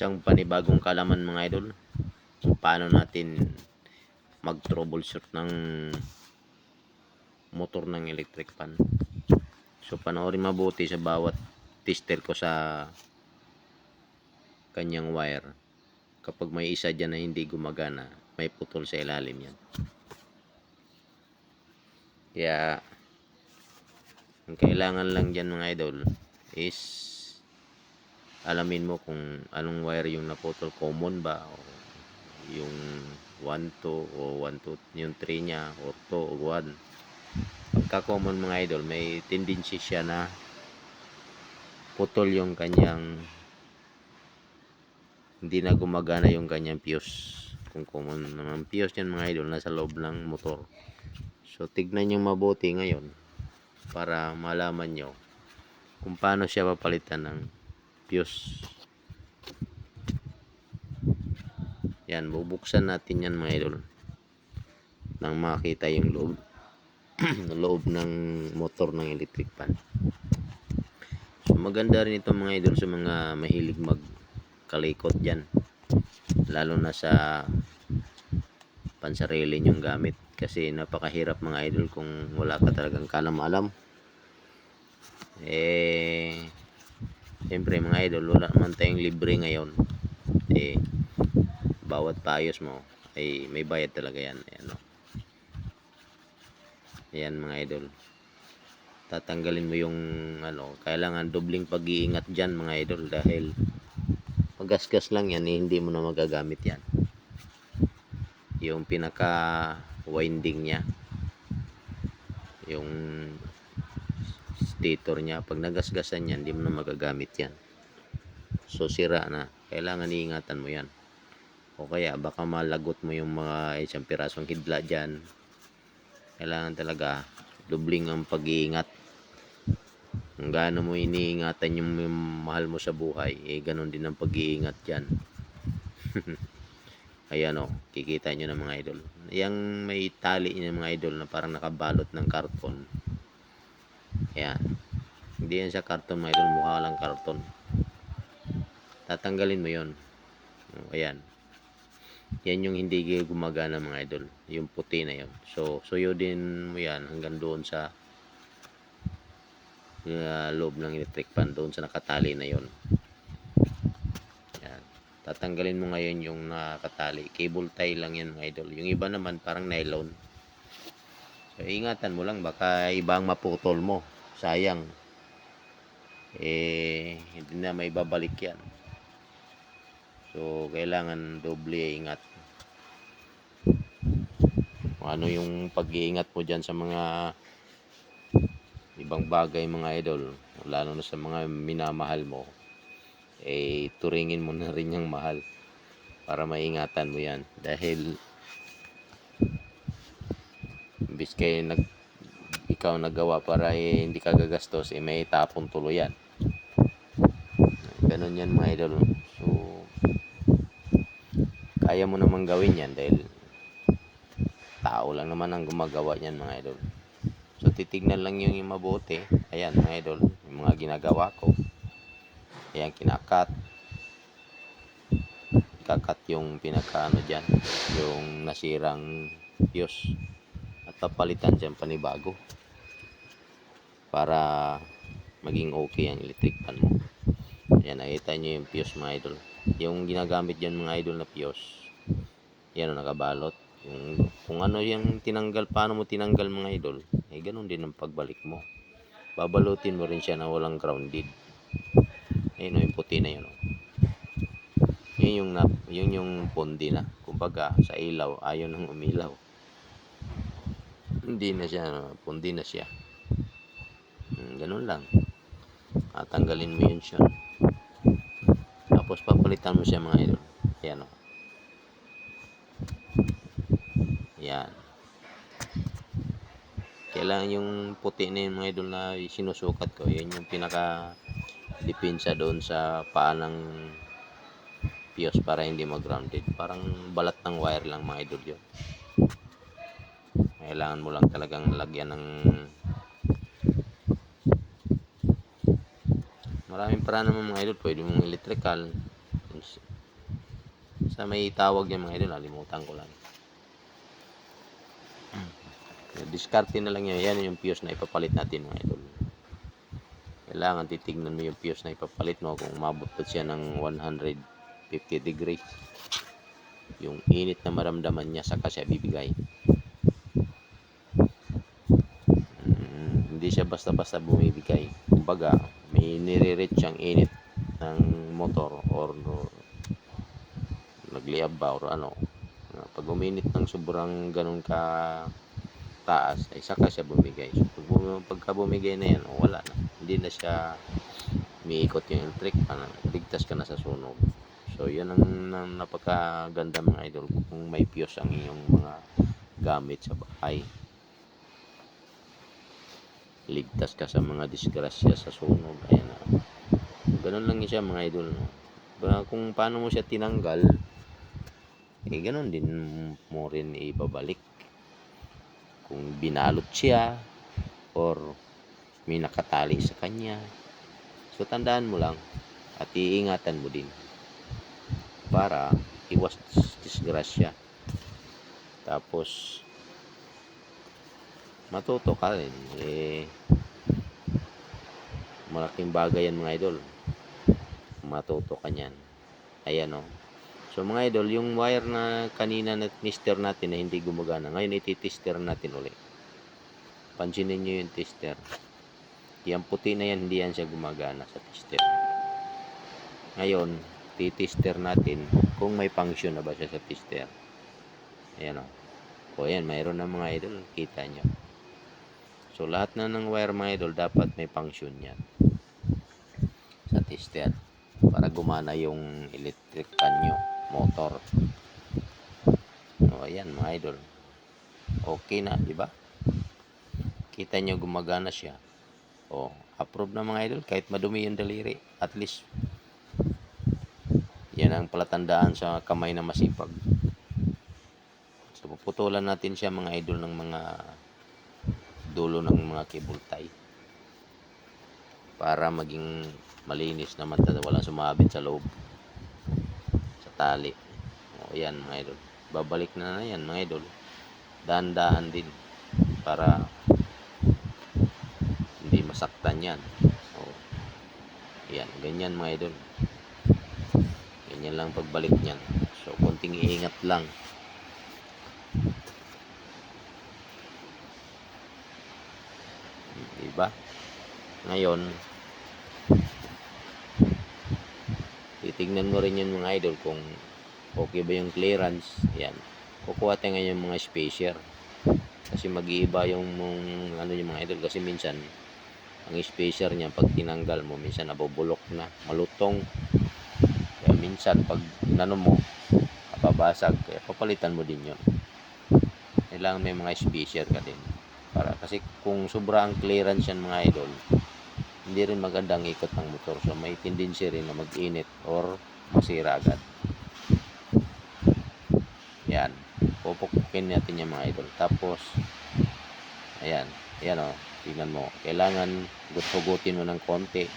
isang panibagong kalaman mga idol kung paano natin mag troubleshoot ng motor ng electric fan. So panoorin mabuti sa bawat tester ko sa kanyang wire. Kapag may isa dyan na hindi gumagana, may putol sa ilalim yan. Kaya ang kailangan lang dyan mga idol is alamin mo kung anong wire yung naputol, common ba o yung 1 2 o 1 2 yung 3 nya or 2 o 1. Pagka common mga idol, may tendency siya na putol yung kanyang, hindi na gumagana yung kanyang fuse. Kung common naman fuse yan mga idol, nasa loob ng motor. So tignan nyo mabuti ngayon para malaman nyo kung paano siya papalitan ng fuse. Yan, bubuksan natin yan mga idol nang makita yung loob loob ng motor ng electric fan. So maganda rin ito mga idol sa mga mahilig magkalikot dyan, lalo na sa pansarili yung gamit, kasi napakahirap mga idol kung wala ka talagang kalam-alam. Siyempre mga idol, wala naman tayong libre ngayon. Bawat paayos mo ay may bayad talaga yan. Ayan, no? Ayan mga idol, tatanggalin mo yung kailangan dobling pag-iingat dyan mga idol, dahil magasgas lang yan, hindi mo na magagamit yan. Yung pinaka winding nya, yung stator nya, pag nagasgasan yan, hindi mo na magagamit yan. So sira na, kailangan iingatan mo yan. O kaya baka malagot mo yung mga isang pirasong hidla dyan. Kailangan talaga dobling ang pag-iingat. Kung gaano mo iniingatan yung mahal mo sa buhay, ganun din ang pag-iingat dyan. Ayan, kikita nyo na mga idol, yung may tali niya mga idol na parang nakabalot ng karton. Ayan, hindi yan sa karton mga idol, mukha lang karton. Tatanggalin mo yon. Ayan, yan yung hindi gumagana mga idol, yung puti na yon. So suyodin mo yan hanggang doon sa loob ng electric fan, doon sa nakatali na yon. Yan, tatanggalin mo ngayon yung nakatali, cable tie lang yan mga idol. Yung iba naman parang nylon. So ingatan mo lang, baka ibang maputol mo, sayang, hindi na may babalik yan. So kailangan doble ingat. Kung ano yung pag-iingat mo dyan sa mga ibang bagay mga idol, lalo na sa mga minamahal mo, turingin mo na rin yung mahal para maingatan mo yan. Dahil imbis kayo ikaw nagawa para hindi ka gagastos, may tapon tuloy yan. Ganun yan mga idol. So kaya mo namang gawin yan dahil tao lang naman ang gumagawa yan mga idol. So titignan lang yung mabuti. Ayan mga idol, yung mga ginagawa ko. Ayan, kinakat yung pinakaano dyan, yung nasirang fuse, at papalitan dyan panibago para maging okay ang electric fan mo. Ayan, nakita nyo yung fuse mga idol. Yung ginagamit dyan mga idol na fuse, yan nakabalot. Kung ano yung tinanggal, paano mo tinanggal mga idol, ganun din ang pagbalik mo. Babalutin mo rin siya na walang grounded. Ayun yung puti na yun. Yun yung pondi na. Kumbaga sa ilaw, ayaw nang umilaw. Hindi na siya, pondi na siya. Ganun lang. Tanggalin mo yun siya. Tapos papalitan mo siya mga idol. Ayan, yan. Kailangan yung puti na yun mga idol na sinusukat ko, yun yung pinaka depensa doon sa paa ng fuse para hindi mag-grounded. Parang balat ng wire lang mga idol yun. Kailangan mo lang talagang lagyan ng maraming paraan naman mga idol. Pwede mong electrical, Basta may tawag yan mga idol, nalimutan ko lang. Diskarte na lang yan. Yan yung fuse na ipapalit natin mga idol. Kailangan titignan mo yung fuse na ipapalit mo kung umabot pa siya ng 150 degrees. Yung init na maramdaman niya saka siya bibigay. Hindi siya basta-basta bumibigay. Kumbaga, may nire-reach ang init ng motor or nagliab ba or ano. Pag uminit ng sobrang ganun ka taas ay saka siya bumigay. So, pagka bumigay na yan, wala na. Hindi na siya umiikot yung electric pan. Ligtas ka na sa sunog. So, yan ang napakaganda mga idol kung may fuse ang inyong mga gamit sa bahay. Ligtas ka sa mga disgrasya sa sunog. Ayan na. Ganun lang siya mga idol. Kung paano mo siya tinanggal, ganun din mo rin ibabalik. Kung binalot siya or may nakatali sa kanya. So, tandaan mo lang at iingatan mo din para iwas disgrasya. Tapos, matuto ka rin. Malaking bagay yan mga idol. Matuto ka niyan. Ayan o. So mga idol, yung wire na kanina na tester natin na hindi gumagana, ngayon iti-tester natin ulit. Pansinin nyo yung tester. Yung puti na yan, hindi yan siya gumagana sa tester. Ngayon, titester natin kung may function na ba siya sa tester. Ayan o. O yan, mayroon na mga idol. Kita nyo. So lahat na ng wire mga idol, dapat may function yan sa tester para gumana yung electric pan nyo, motor. O ayan mga idol. Okay na, di ba? Kita nyo gumagana siya. O, approve na mga idol kahit madumi yung daliri. At least yan ang palatandaan sa kamay na masipag. So puputulan natin siya mga idol ng mga dulo ng mga cable tie para maging malinis naman, walang sumabit sa loob sa tali. O yan mga idol, babalik na yan mga idol, dahan-dahan din para hindi masaktan yan. O yan, ganyan mga idol, ganyan lang pagbalik nyan. So konting iingat lang. Diba? Ngayon, titignan mo rin yun mga idol kung okay ba yung clearance. Yan. Kukuha tayo ngayon yung mga spacer. Kasi mag-iiba yung ano yung mga idol. Kasi minsan, ang spacer niya, pag tinanggal mo, minsan nabubulok na, malutong. Kaya minsan, pag nano mo, babasag. Kaya papalitan mo din yun. Kailangan may mga spacer ka din. Kasi kung sobra ang clearance yan mga idol, hindi rin magandang ikot ng motor. So may tendency rin na mag-init or masira agad. Yan. Pupukpukin natin yung mga idol. Tapos, ayan. Ayan o. Tingnan mo. Kailangan hugutin mo ng konti.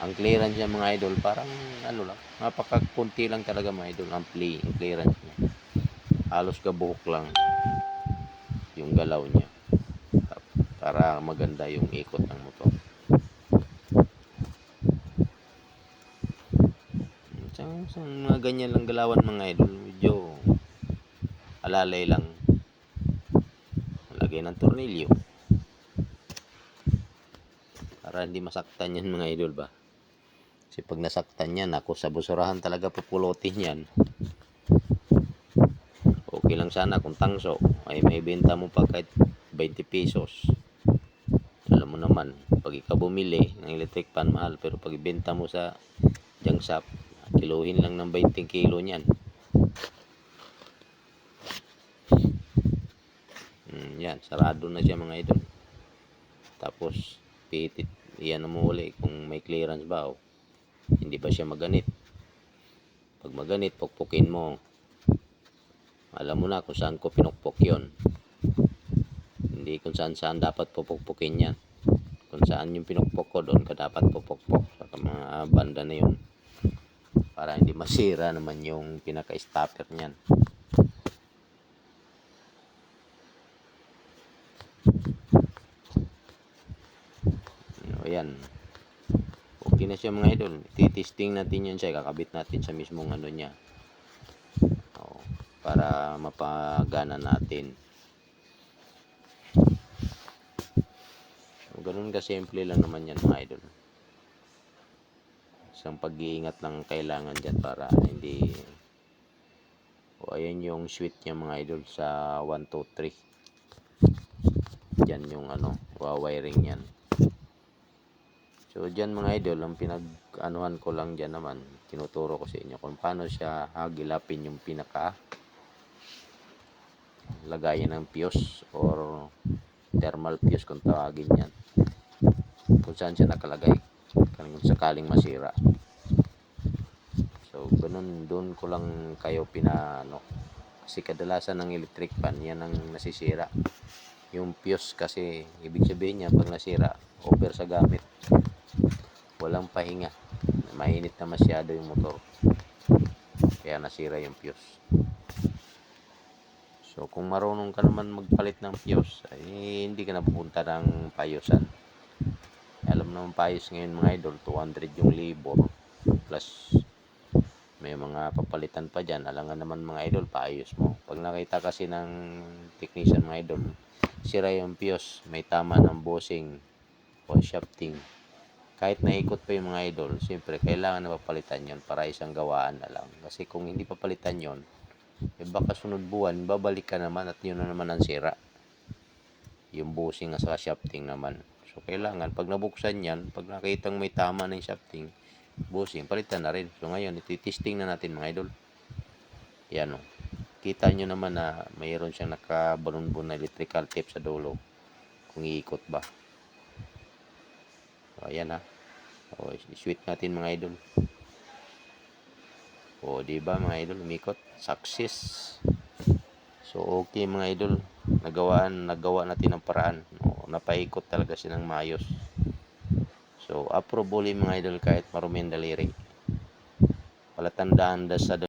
Ang clearance niya mga idol, parang ano lang. Napakakunti lang talaga mga idol. Ang clearance niya. Halos kabuhok lang yung galaw niya. Para maganda yung ikot ng motor. Sa mga ganyan lang galawan mga idol, medyo alalay lang. Lagay ng tornilyo para hindi masaktan yan mga idol ba. Kasi pag nasaktan yan, ako sa busurahan talaga pupulutin yan. Okay lang sana kung tangso ay may benta mo pa kahit 20 pesos. Alam mo naman, pag ikaw bumili ng electric pan, mahal. Pero pag ibenta mo sa junk shop, kiluhin lang ng 20 kilo niyan. Yan, sarado na siya mga idol. Tapos, pitit. Iyan mo uli kung may clearance ba o hindi ba siya maganit. Pag maganit, pukpukin mo. Alam mo na kung saan ko pinukpok yon. Hindi kung saan dapat pupukpukin yan. Kung saan yung pinukpok ko, doon ka dapat pupukpok sa mga banda na yun para hindi masira naman yung pinaka-stopper niyan. Ayan. Okay na siya mga idol. Titesting natin yan siya. Kakabit natin sa mismong ano niya. Para mapagana natin. Ganun kasimple lang naman yan mga idol. Isang pag-iingat lang kailangan dyan para hindi. Ayan yung switch niya mga idol sa 1, 2, 3. Dyan yung wiring yan. So dyan mga idol, ang pinag-anuhan ko lang dyan naman, tinuturo ko sa inyo kung paano siya hagilapin yung pinaka lagayan ng fuse or thermal fuse kung tawagin yan, kung saan siya nakalagay kung sakaling masira. So ganun, doon ko lang kayo kasi kadalasan ng electric fan yan ang nasisira, yung fuse. Kasi ibig sabihin niya pag nasira, over sa gamit, walang pahinga, mainit na masyado yung motor, kaya nasira yung fuse. So kung marunong ka naman magpalit ng fuse, ay hindi ka na pupunta ng payusan. Alam naman payus ngayon mga idol, 200 yung labor, plus may mga papalitan pa dyan. Alangan naman mga idol, paayos mo. Pag nakita kasi ng technician mga idol, sira yung fuse, may tama ng bushing o shafting, kahit naikot pa yung mga idol, siyempre kailangan na papalitan yon para isang gawaan na lang. Kasi kung hindi papalitan yon, baka sunod buwan babalik ka naman at yun na naman ang sira, yung bushing at shafting naman. So kailangan pag nabuksan yan, pag nakitang may tama ng shafting, bushing, palitan na rin. So ngayon ititesting na natin mga idol. Yan kita nyo naman na mayroon siyang nakabalon-balon na electrical tape sa dulo, kung iikot ba. So ayan switch natin mga idol. Diba mga idol, umikot, success. So okay mga idol, nagawa natin ang paraan. Napaikot talaga siya ng maayos. So approve ulit mga idol kahit maruming daliri. Palatandaan sa